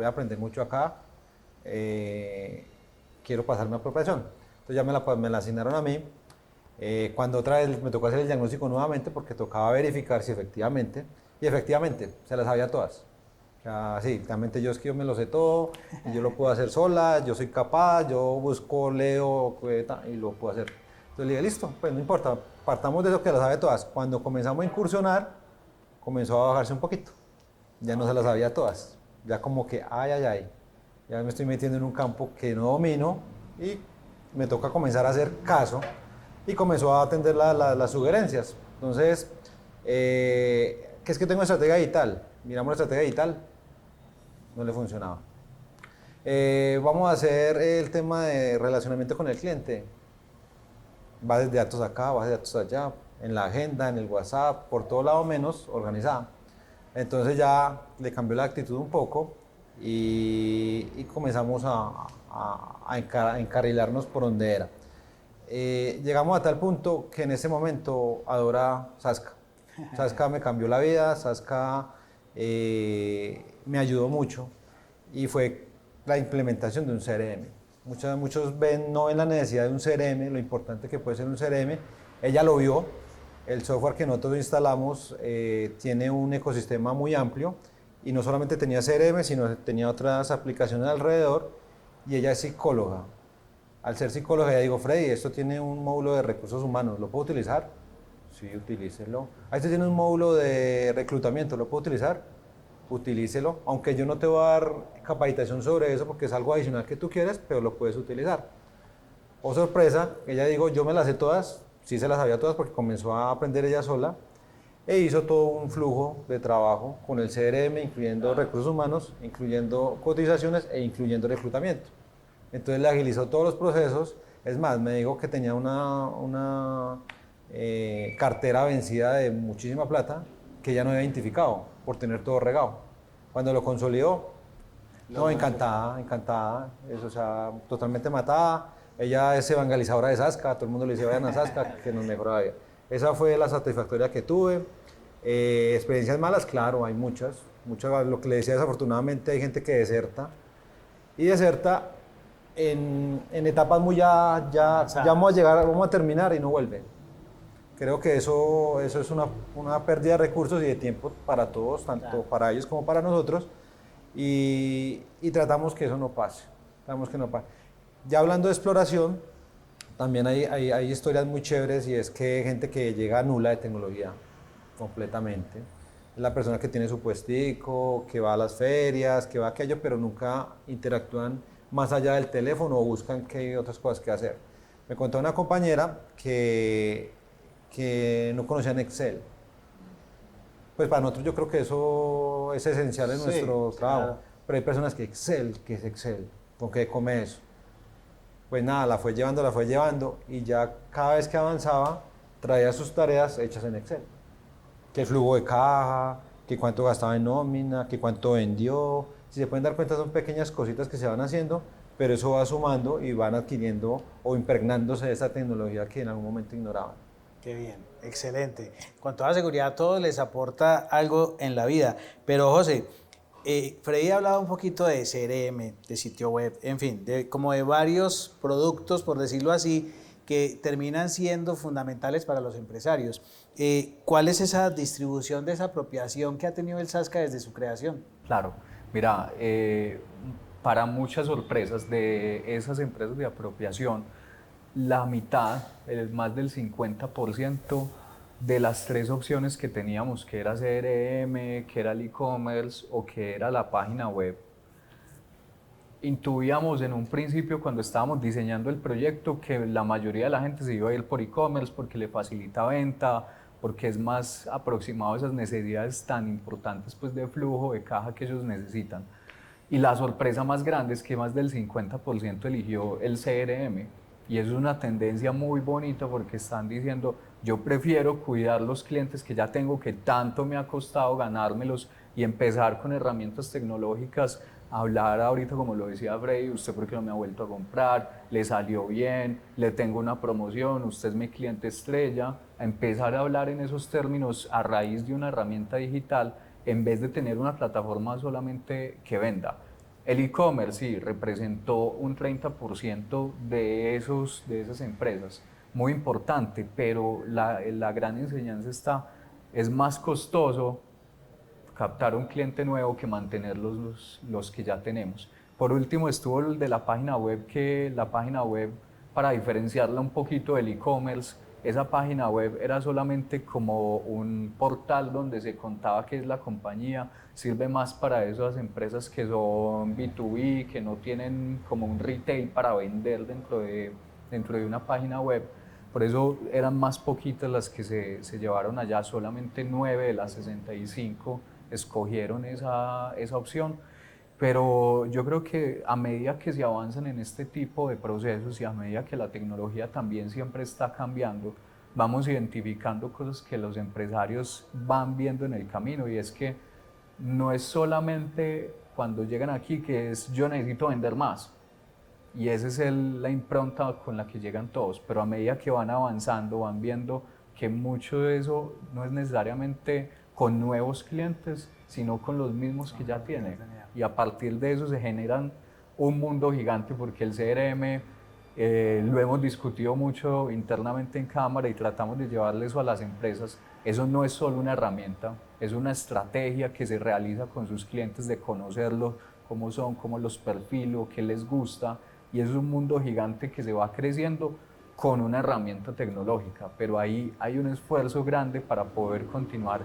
S3: aprender mucho acá, quiero pasarme a apropiación. Entonces ya me la asignaron a mí. Cuando otra vez me tocó hacer el diagnóstico nuevamente porque tocaba verificar si efectivamente, y efectivamente, se las sabía todas. O sea, sí, realmente yo es que yo me lo sé todo, y yo lo puedo hacer sola, yo soy capaz, yo busco, leo, y lo puedo hacer. Entonces le dije, listo, pues no importa, partamos de eso que las sabe todas. Cuando comenzamos a incursionar, comenzó a bajarse un poquito. Ya no se las sabía todas. Ya como que, ay, ya me estoy metiendo en un campo que no domino y me toca comenzar a hacer caso, y comenzó a atender las sugerencias. Entonces, ¿qué es que tengo estrategia digital? Miramos la estrategia digital, no le funcionaba. Vamos a hacer el tema de relacionamiento con el cliente. Bases de datos acá, bases de datos allá, en la agenda, en el WhatsApp, por todo lado menos organizada. Entonces ya le cambió la actitud un poco y comenzamos a encarrilarnos por donde era. Llegamos a tal punto que en ese momento adora Sazka. Sazka me cambió la vida, Sazka me ayudó mucho y fue la implementación de un CRM. Muchos no ven la necesidad de un CRM, lo importante que puede ser un CRM. Ella lo vio, el software que nosotros instalamos tiene un ecosistema muy amplio y no solamente tenía CRM, sino tenía otras aplicaciones alrededor, y ella es psicóloga. Al ser psicóloga, ella digo, Freddy, esto tiene un módulo de recursos humanos, ¿lo puedo utilizar? Sí, utilícelo. Esto tiene un módulo de reclutamiento, ¿lo puedo utilizar? Utilícelo, aunque yo no te voy a dar capacitación sobre eso porque es algo adicional que tú quieres, pero lo puedes utilizar. Oh sorpresa, ella digo, yo me las sé todas, sí se las sabía todas porque comenzó a aprender ella sola, e hizo todo un flujo de trabajo con el CRM, incluyendo recursos humanos, incluyendo cotizaciones e incluyendo reclutamiento. Entonces le agilizó todos los procesos. Es más, me dijo que tenía una cartera vencida de muchísima plata que ella no había identificado por tener todo regado. Cuando lo consolidó, no, encantada, eso, o sea, totalmente matada. Ella es evangelizadora de Sazka, todo el mundo le dice vayan a Sazka, que nos mejora la vida. Esa fue la satisfactoria que tuve. Experiencias malas, claro, hay muchas. Lo que le decía, desafortunadamente hay gente que deserta. Y deserta en etapas muy ya vamos a terminar y no vuelve. Creo que eso es una pérdida de recursos y de tiempo para todos, tanto para ellos como para nosotros. Y tratamos que eso no pase. Ya hablando de exploración, también hay historias muy chéveres, y es que hay gente que llega nula de tecnología completamente. Es la persona que tiene su puestico, que va a las ferias, que va a aquello, pero nunca interactúan más allá del teléfono o buscan qué otras cosas que hacer. Me contó una compañera que que no conocían Excel. Pues para nosotros yo creo que eso es esencial en nuestro trabajo. Claro. Pero hay personas que Excel, ¿qué es Excel? ¿Con qué come eso? Pues nada, la fue llevando y ya cada vez que avanzaba traía sus tareas hechas en Excel. Que el flujo de caja, que cuánto gastaba en nómina, que cuánto vendió. Si se pueden dar cuenta son pequeñas cositas que se van haciendo, pero eso va sumando y van adquiriendo o impregnándose de esa tecnología que en algún momento ignoraban.
S1: Qué bien, excelente. Con toda seguridad a todos les aporta algo en la vida. Pero José, Freddy ha hablado un poquito de CRM, de sitio web, en fin, como de varios productos, por decirlo así, que terminan siendo fundamentales para los empresarios. ¿Cuál es esa distribución de esa apropiación que ha tenido el Sasca desde su creación?
S2: Claro, mira, para muchas sorpresas de esas empresas de apropiación, la mitad, más del 50% de las 3 opciones que teníamos, que era CRM, que era el e-commerce o que era la página web, intuíamos en un principio cuando estábamos diseñando el proyecto que la mayoría de la gente se iba a ir por e-commerce porque le facilita venta, porque es más aproximado a esas necesidades tan importantes pues, de flujo de caja que ellos necesitan. Y la sorpresa más grande es que más del 50% eligió el CRM. Y eso es una tendencia muy bonita porque están diciendo, yo prefiero cuidar los clientes que ya tengo, que tanto me ha costado ganármelos y empezar con herramientas tecnológicas, a hablar ahorita como lo decía Freddy, usted por qué no me ha vuelto a comprar, le salió bien, le tengo una promoción, usted es mi cliente estrella, a empezar a hablar en esos términos a raíz de una herramienta digital en vez de tener una plataforma solamente que venda. El e-commerce sí representó un 30% de esas empresas, muy importante, pero la gran enseñanza es más costoso captar un cliente nuevo que mantener los que ya tenemos. Por último estuvo el de la página web, que la página web, para diferenciarla un poquito del e-commerce, esa página web era solamente como un portal donde se contaba qué es la compañía, sirve más para esas empresas que son B2B, que no tienen como un retail para vender dentro de una página web. Por eso eran más poquitas las que se llevaron allá, solamente 9 de las 65 escogieron esa opción. Pero yo creo que a medida que se avanzan en este tipo de procesos y a medida que la tecnología también siempre está cambiando, vamos identificando cosas que los empresarios van viendo en el camino, y es que no es solamente cuando llegan aquí que es yo necesito vender más, y esa es la impronta con la que llegan todos, pero a medida que van avanzando van viendo que mucho de eso no es necesariamente con nuevos clientes, sino con los mismos que ya tienen. Y a partir de eso se generan un mundo gigante, porque el CRM lo hemos discutido mucho internamente en Cámara y tratamos de llevarle eso a las empresas. Eso no es solo una herramienta, es una estrategia que se realiza con sus clientes de conocerlos, cómo son, cómo los perfilo, qué les gusta, y es un mundo gigante que se va creciendo con una herramienta tecnológica, pero ahí hay un esfuerzo grande para poder continuar.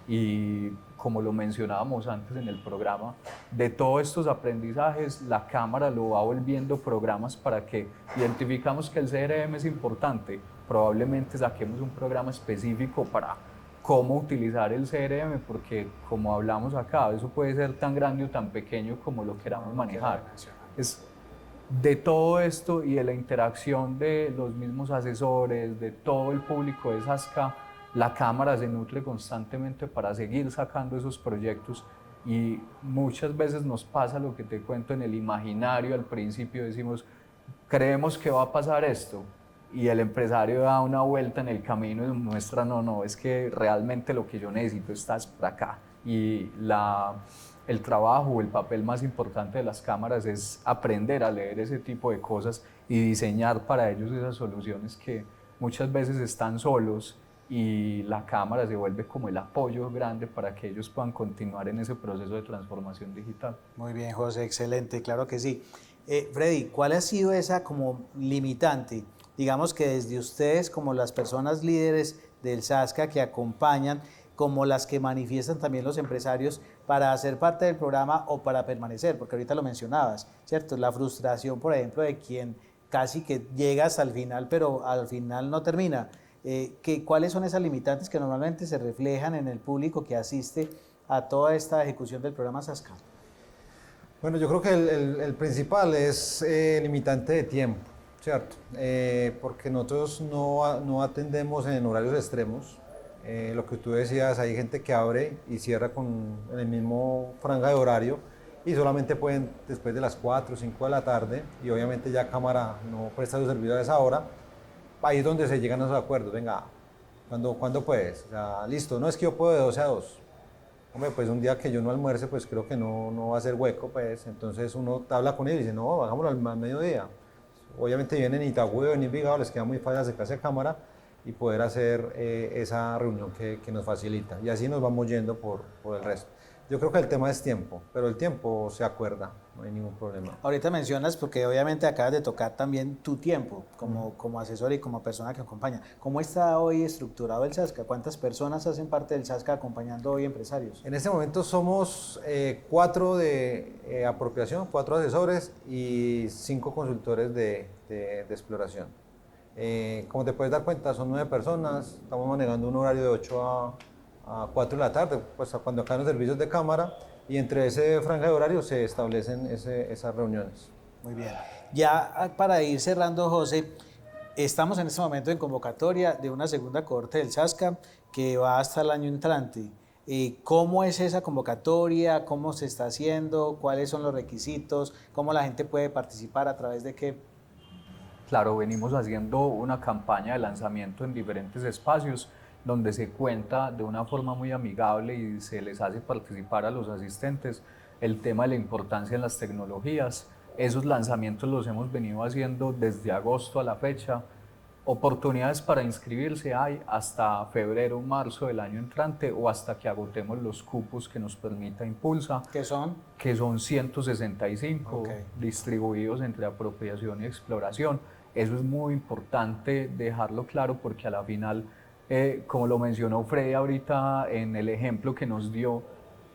S2: Y como lo mencionábamos antes en el programa, de todos estos aprendizajes, la Cámara lo va volviendo programas para que identificamos que el CRM es importante. Probablemente saquemos un programa específico para cómo utilizar el CRM, porque como hablamos acá, eso puede ser tan grande o tan pequeño como lo queramos manejar. Es de todo esto y de la interacción de los mismos asesores, de todo el público de Sasca, la Cámara se nutre constantemente para seguir sacando esos proyectos, y muchas veces nos pasa lo que te cuento en el imaginario. Al principio decimos, creemos que va a pasar esto, y el empresario da una vuelta en el camino y nos muestra, no, es que realmente lo que yo necesito está por acá. Y el trabajo o el papel más importante de las cámaras es aprender a leer ese tipo de cosas y diseñar para ellos esas soluciones que muchas veces están solos, y la Cámara se vuelve como el apoyo grande para que ellos puedan continuar en ese proceso de transformación digital.
S1: Muy bien, José, excelente, claro que sí. Freddy, ¿cuál ha sido esa como limitante? Digamos que desde ustedes, como las personas líderes del Sasca que acompañan, como las que manifiestan también los empresarios para hacer parte del programa o para permanecer, porque ahorita lo mencionabas, ¿cierto? La frustración, por ejemplo, de quien casi que llega hasta el final, pero al final no termina. ¿Cuáles son esas limitantes que normalmente se reflejan en el público que asiste a toda esta ejecución del programa SASCA?
S3: Bueno, yo creo que el principal es limitante de tiempo, ¿cierto? Porque nosotros no atendemos en horarios extremos. Lo que tú decías, hay gente que abre y cierra en el mismo franja de horario y solamente pueden después de las 4 o 5 de la tarde, y obviamente ya cámara no presta su servicio a esa hora. Ahí es donde se llegan a esos acuerdos. Venga, ¿cuándo puedes? O sea, listo, no es que yo puedo de 12 a 2. Hombre, pues un día que yo no almuerce, pues creo que no va a ser hueco, pues. Entonces uno habla con él y dice, no, hagámoslo al mediodía. Obviamente vienen en Itagüí o en Envigado, les queda muy fácil acercarse a cámara y poder hacer esa reunión que nos facilita. Y así nos vamos yendo por el resto. Yo creo que el tema es tiempo, pero el tiempo se acuerda, no hay ningún problema.
S1: Ahorita mencionas, porque obviamente acabas de tocar también tu tiempo como asesor y como persona que acompaña. ¿Cómo está hoy estructurado el SASCA? ¿Cuántas personas hacen parte del SASCA acompañando hoy empresarios?
S3: En este momento somos 4 de apropiación, 4 asesores y 5 consultores de exploración. Como te puedes dar cuenta, son 9 personas, estamos manejando un horario de 8 a 4 de la tarde, pues cuando acaban los servicios de cámara, y entre ese franja de horario se establecen esas reuniones.
S1: Muy bien. Ya para ir cerrando, José, estamos en este momento en convocatoria de una segunda cohorte del SASCA que va hasta el año entrante. ¿Cómo es esa convocatoria? ¿Cómo se está haciendo? ¿Cuáles son los requisitos? ¿Cómo la gente puede participar? ¿A través de qué?
S2: Claro, venimos haciendo una campaña de lanzamiento en diferentes espacios donde se cuenta de una forma muy amigable y se les hace participar a los asistentes el tema de la importancia en las tecnologías. Esos lanzamientos los hemos venido haciendo desde agosto a la fecha. Oportunidades para inscribirse hay hasta febrero, marzo del año entrante o hasta que agotemos los cupos que nos permita Impulsa.
S1: ¿Qué son?
S2: Que son 165
S1: Okay.
S2: distribuidos entre apropiación y exploración. Eso es muy importante dejarlo claro porque a la final, como lo mencionó Freddy ahorita en el ejemplo que nos dio,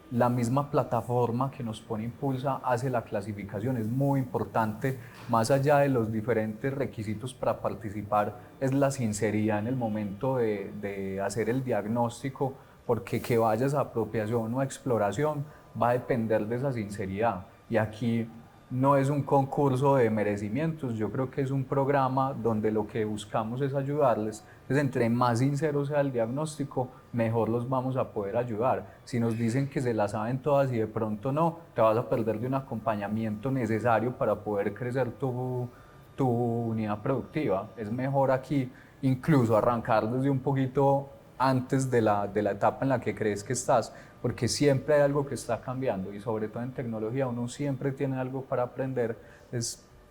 S2: la misma plataforma que nos pone Impulsa hace la clasificación. Es muy importante, más allá de los diferentes requisitos para participar, es la sinceridad en el momento de hacer el diagnóstico, porque que vayas a apropiación o a exploración va a depender de esa sinceridad. Y aquí no es un concurso de merecimientos, yo creo que es un programa donde lo que buscamos es ayudarles. Entonces, entre más sincero sea el diagnóstico, mejor los vamos a poder ayudar. Si nos dicen que se la saben todas y de pronto no, te vas a perder de un acompañamiento necesario para poder crecer tu unidad productiva. Es mejor aquí incluso arrancar desde un poquito antes de la etapa en la que crees que estás, porque siempre hay algo que está cambiando y sobre todo en tecnología uno siempre tiene algo para aprender.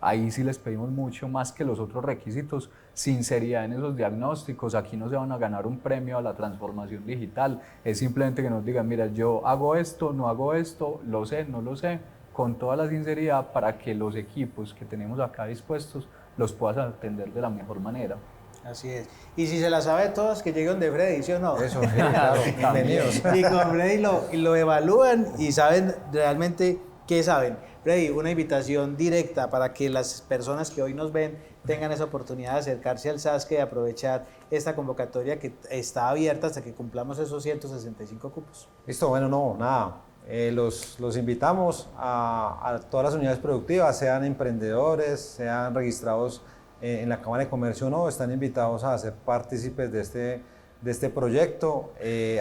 S2: Ahí sí les pedimos mucho más que los otros requisitos, sinceridad en esos diagnósticos. Aquí no se van a ganar un premio a la transformación digital, es simplemente que nos digan, mira, yo hago esto, no hago esto, lo sé, no lo sé, con toda la sinceridad para que los equipos que tenemos acá dispuestos los puedas atender de la mejor manera.
S1: Así es. Y si se la sabe todas, que lleguen de Freddy, ¿sí o no?
S3: Eso, claro, bienvenidos.
S1: Y con Freddy lo evalúan y saben realmente qué saben. Freddy, una invitación directa para que las personas que hoy nos ven tengan esa oportunidad de acercarse al SASCA y aprovechar esta convocatoria que está abierta hasta que cumplamos esos 165 cupos.
S3: Listo, bueno, no, nada. Los invitamos a todas las unidades productivas, sean emprendedores, sean registrados en la Cámara de Comercio o no, están invitados a ser partícipes de este proyecto.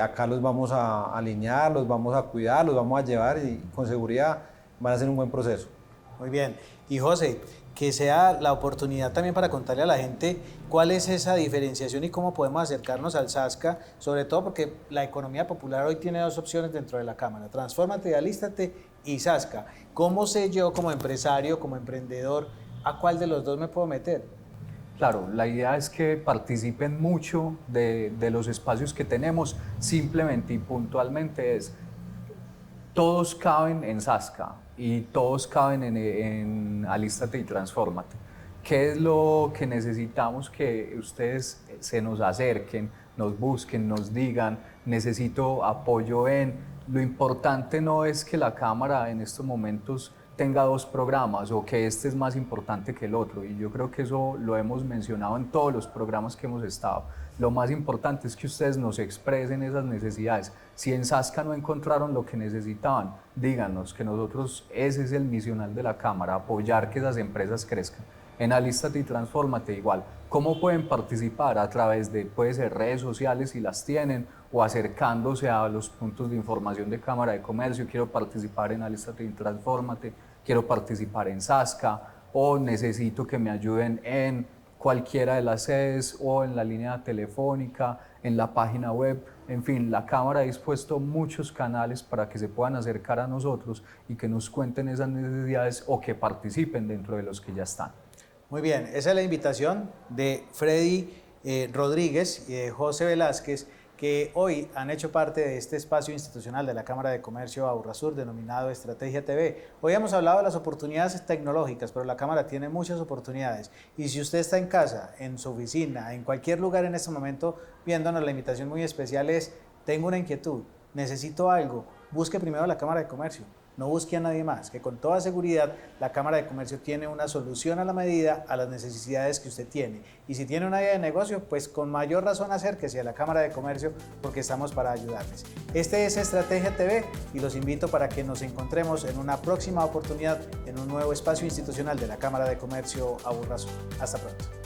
S3: Acá los vamos a alinear, los vamos a cuidar, los vamos a llevar y con seguridad van a ser un buen proceso.
S1: Muy bien. Y José, que sea la oportunidad también para contarle a la gente cuál es esa diferenciación y cómo podemos acercarnos al SASCA, sobre todo porque la economía popular hoy tiene 2 opciones dentro de la Cámara: Transfórmate y Alístate y SASCA. ¿Cómo sé yo como empresario, como emprendedor, a cuál de los 2 me puedo meter?
S2: Claro, la idea es que participen mucho de los espacios que tenemos, simplemente y puntualmente todos caben en SASCA y todos caben en Alístate y Transfórmate. ¿Qué es lo que necesitamos? Que ustedes se nos acerquen, nos busquen, nos digan, necesito apoyo en... Lo importante no es que la Cámara en estos momentos tenga 2 programas o que este es más importante que el otro, y yo creo que eso lo hemos mencionado en todos los programas que hemos estado. Lo más importante es que ustedes nos expresen esas necesidades. Si en Sasca no encontraron lo que necesitaban, díganos, que nosotros, ese es el misional de la Cámara, apoyar que esas empresas crezcan. En Alístate y Transfórmate igual. ¿Cómo pueden participar? A través de, puede ser redes sociales si las tienen, o acercándose a los puntos de información de Cámara de Comercio. Quiero participar en Alístate y Transfórmate, quiero participar en Sasca, o necesito que me ayuden en cualquiera de las sedes o en la línea telefónica, en la página web. En fin, la Cámara ha dispuesto muchos canales para que se puedan acercar a nosotros y que nos cuenten esas necesidades o que participen dentro de los que ya están.
S1: Muy bien, esa es la invitación de Freddy Rodríguez y de José Velázquez, que hoy han hecho parte de este espacio institucional de la Cámara de Comercio Aurrasur denominado Estrategia TV. Hoy hemos hablado de las oportunidades tecnológicas, pero la Cámara tiene muchas oportunidades. Y si usted está en casa, en su oficina, en cualquier lugar en este momento viéndonos, la invitación muy especial es: tengo una inquietud, necesito algo, busque primero la Cámara de Comercio. No busque a nadie más, que con toda seguridad la Cámara de Comercio tiene una solución a la medida a las necesidades que usted tiene. Y si tiene una idea de negocio, pues con mayor razón acérquese a la Cámara de Comercio, porque estamos para ayudarles. Este es Estrategia TV y los invito para que nos encontremos en una próxima oportunidad en un nuevo espacio institucional de la Cámara de Comercio Aurrasur. Hasta pronto.